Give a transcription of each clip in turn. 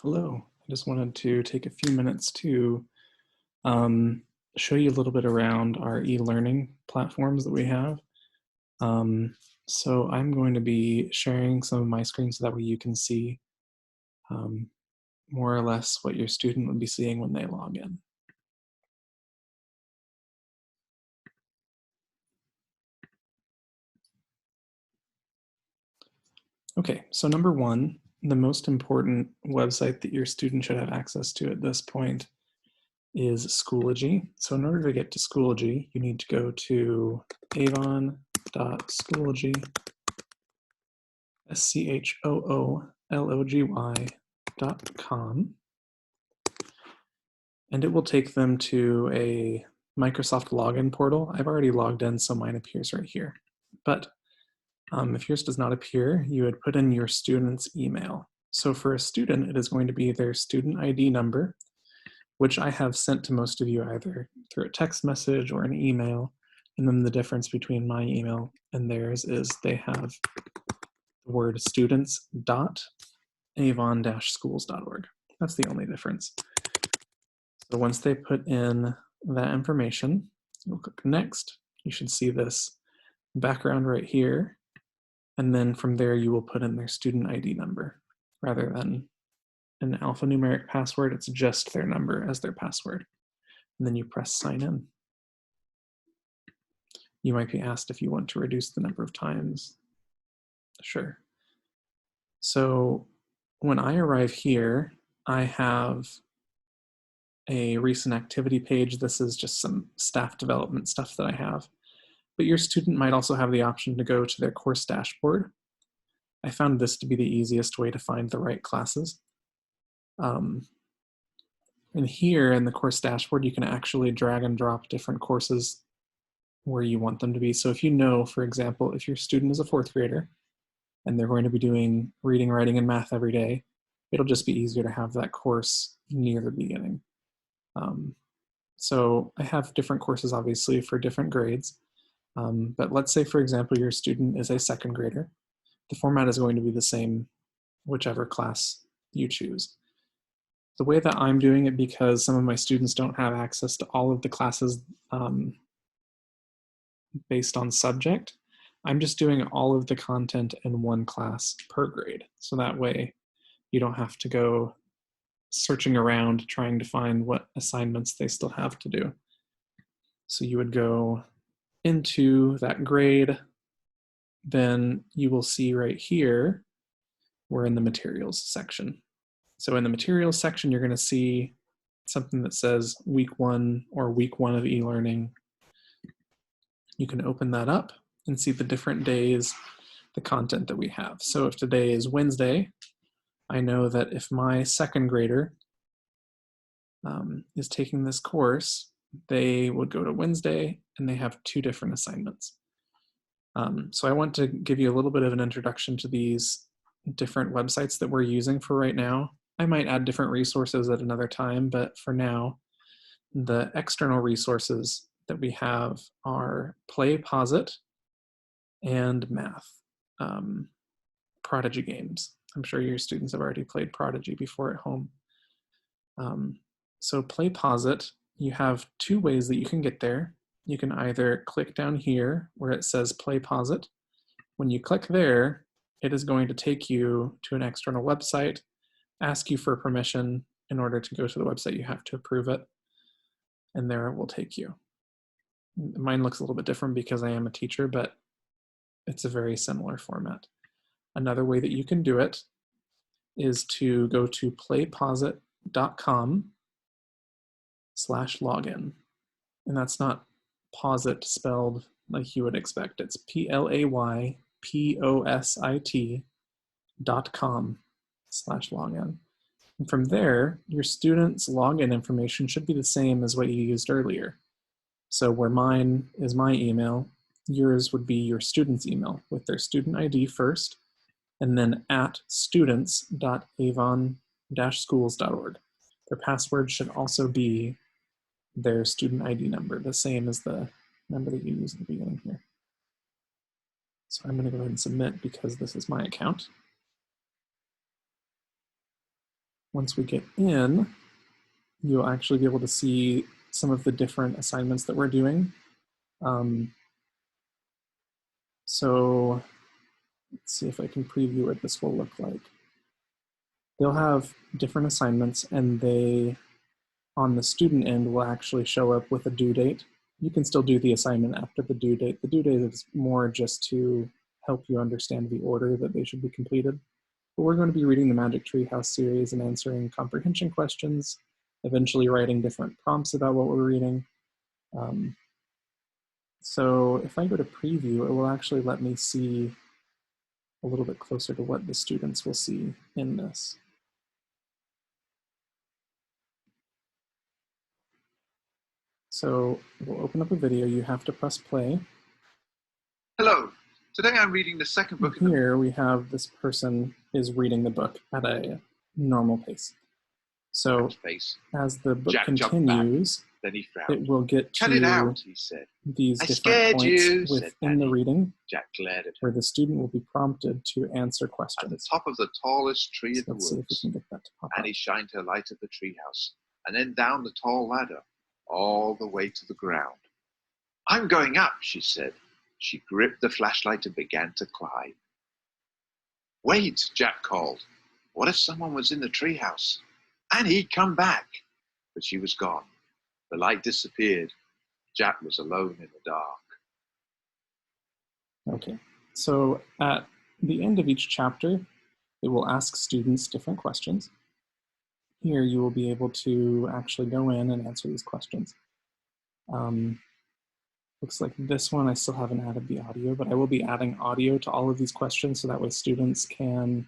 Hello. I just wanted to take a few minutes to um, show you a little bit around our e-learning platforms that we have. Um, so I'm going to be sharing some of my screen so that way you can see um, more or less what your student would be seeing when they log in. Okay, so number one, the most important website that your student should have access to at this point is Schoology. So in order to get to Schoology, you need to go to avon.schoology, schoology.com, and it will take them to a Microsoft login portal. I've already logged in, so mine appears right here. But if yours does not appear, you would put in your student's email. So for a student, it is going to be their student ID number, which I have sent to most of you either through a text message or an email. And then the difference between my email and theirs is they have the word students.avon-schools.org. That's the only difference. So once they put in that information, you'll click next. You should see this background right here. And then from there, you will put in their student ID number rather than an alphanumeric password. It's just their number as their password. And then you press sign in. You might be asked if you want to reduce the number of times. Sure. So when I arrive here, I have a recent activity page. This is just some staff development stuff that I have. But your student might also have the option to go to their course dashboard. I found this to be the easiest way to find the right classes. And here in the course dashboard, you can actually drag and drop different courses where you want them to be. So if you know, for example, if your student is a fourth grader and they're going to be doing reading, writing, and math every day, it'll just be easier to have that course near the beginning. So I have different courses, obviously, for different grades. But let's say, for example, your student is a second grader. The format is going to be the same, whichever class you choose. The way that I'm doing it, because some of my students don't have access to all of the classes based on subject, I'm just doing all of the content in one class per grade. So that way you don't have to go searching around trying to find what assignments they still have to do. So you would go into that grade, then you will see right here, we're in the materials section. So in the materials section, you're going to see something that says week 1 or week 1 of e-learning. You can open that up and see the different days, the content that we have. So if today is Wednesday, I know that if my second grader is taking this course, they would go to Wednesday and they have 2 different assignments. So I want to give you a little bit of an introduction to these different websites that we're using for right now. I might add different resources at another time, but for now, the external resources that we have are PlayPosit and Math, Prodigy Games. I'm sure your students have already played Prodigy before at home. So PlayPosit, you have 2 ways that you can get there. You can either click down here where it says PlayPosit. When you click there, it is going to take you to an external website, ask you for permission. In order to go to the website, you have to approve it, and there it will take you. Mine looks a little bit different because I am a teacher, but it's a very similar format. Another way that you can do it is to go to playposit.com/login. And that's not posit spelled like you would expect. It's playposit.com/login. And from there, your student's login information should be the same as what you used earlier. So where mine is my email, yours would be your student's email with their student ID first, and then at students.avon-schools.org. Their password should also be their student ID number, the same as the number that you use at the beginning here. So I'm going to go ahead and submit because this is my account. once we get in, you'll actually be able to see some of the different assignments that we're doing. So let's see if I can preview what this will look like. They'll have different assignments, and they, on the student end, will actually show up with a due date. You can still do the assignment after the due date. The due date is more just to help you understand the order that they should be completed. But we're going to be reading the Magic Tree House series and answering comprehension questions, eventually writing different prompts about what we're reading. So if I go to preview, it will actually let me see a little bit closer to what the students will see in this. So we'll open up a video. You have to press play. Hello. Today I'm reading the second book. Here we have this person is reading the book at a normal pace. So as the book continues, then he frowned. It will get Cut to it out, he said. These I different scared points you, within the reading, Jack glared at where the student will be prompted to answer questions. At the top of the tallest tree in the Let's see if we woods, can get that to pop up. Annie shined her light at the treehouse, and then down the tall ladder, all the way to the ground. I'm going up, she said. She gripped the flashlight and began to climb. Wait, Jack called. What if someone was in the treehouse? Annie, come back. But she was gone. The light disappeared. Jack was alone in the dark. Okay, so at the end of each chapter, it will ask students different questions. Here you will be able to actually go in and answer these questions. Looks like this one, I still haven't added the audio, but I will be adding audio to all of these questions so that way students can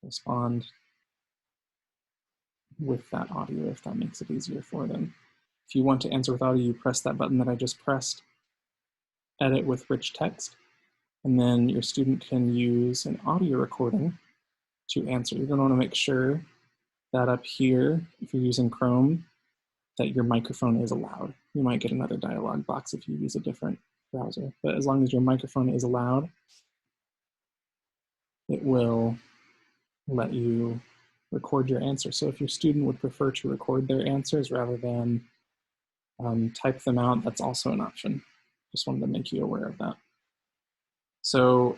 respond with that audio if that makes it easier for them. If you want to answer with audio, you press that button that I just pressed, edit with rich text, and then your student can use an audio recording to answer. You're going to want to make sure that up here, if you're using Chrome, that your microphone is allowed. You might get another dialog box if you use a different browser, but as long as your microphone is allowed, it will let you record your answer. So if your student would prefer to record their answers rather than type them out, that's also an option. Just wanted to make you aware of that. So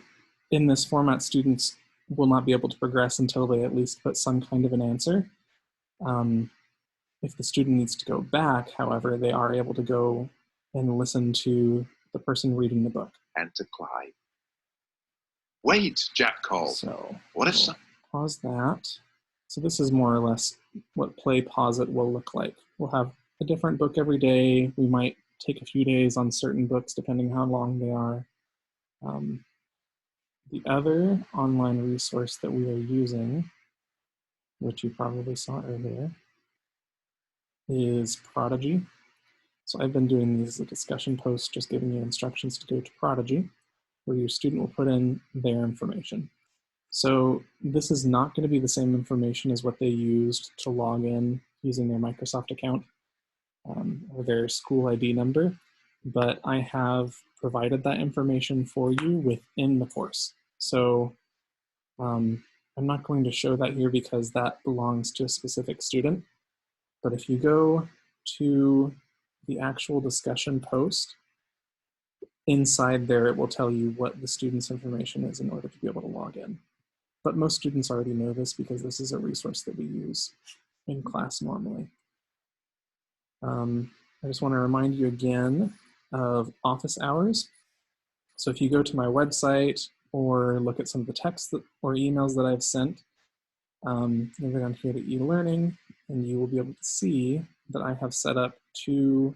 in this format, students will not be able to progress until they at least put some kind of an answer. If the student needs to go back, however, they are able to go and listen to the person reading the book. And to climb. Wait, Jack called. So what if some... Pause that. So this is more or less what play pause it will look like. We'll have a different book every day. We might take a few days on certain books depending how long they are. The other online resource that we are using, which you probably saw earlier, is Prodigy. So I've been doing these as a discussion post, just giving you instructions to go to Prodigy, where your student will put in their information. So this is not going to be the same information as what they used to log in using their Microsoft account or their school ID number, but I have provided that information for you within the course. So I'm not going to show that here because that belongs to a specific student. But if you go to the actual discussion post, inside there it will tell you what the student's information is in order to be able to log in. But most students already know this because this is a resource that we use in class normally. I just want to remind you again of office hours. So if you go to my website or look at some of the texts or emails that I've sent, you'll go down here to e-learning, and you will be able to see that I have set up 2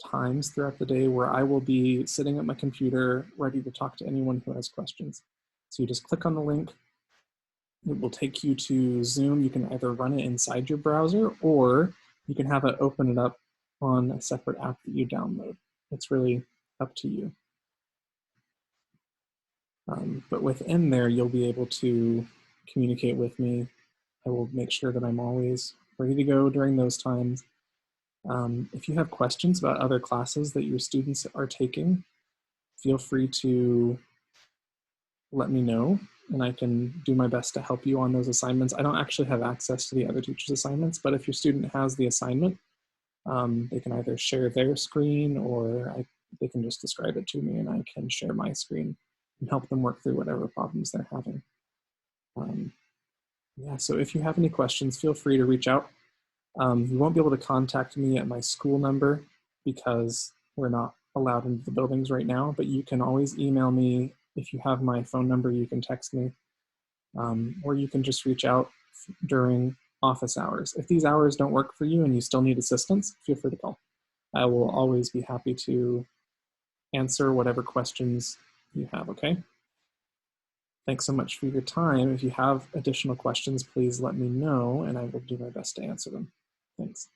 times throughout the day where I will be sitting at my computer ready to talk to anyone who has questions. So you just click on the link. It will take you to Zoom. You can either run it inside your browser or you can have it open it up on a separate app that you download. It's really up to you. But within there, you'll be able to communicate with me. I will make sure that I'm always ready to go during those times. If you have questions about other classes that your students are taking, feel free to let me know. and I can do my best to help you on those assignments. I don't actually have access to the other teacher's assignments, but if your student has the assignment, they can either share their screen or they can just describe it to me and I can share my screen and help them work through whatever problems they're having. Yeah, so if you have any questions, feel free to reach out. You won't be able to contact me at my school number because we're not allowed into the buildings right now, but you can always email me. If you have my phone number, you can text me, or you can just reach out during office hours. If these hours don't work for you and you still need assistance, feel free to call. I will always be happy to answer whatever questions you have, okay? Thanks so much for your time. If you have additional questions, please let me know and I will do my best to answer them. Thanks.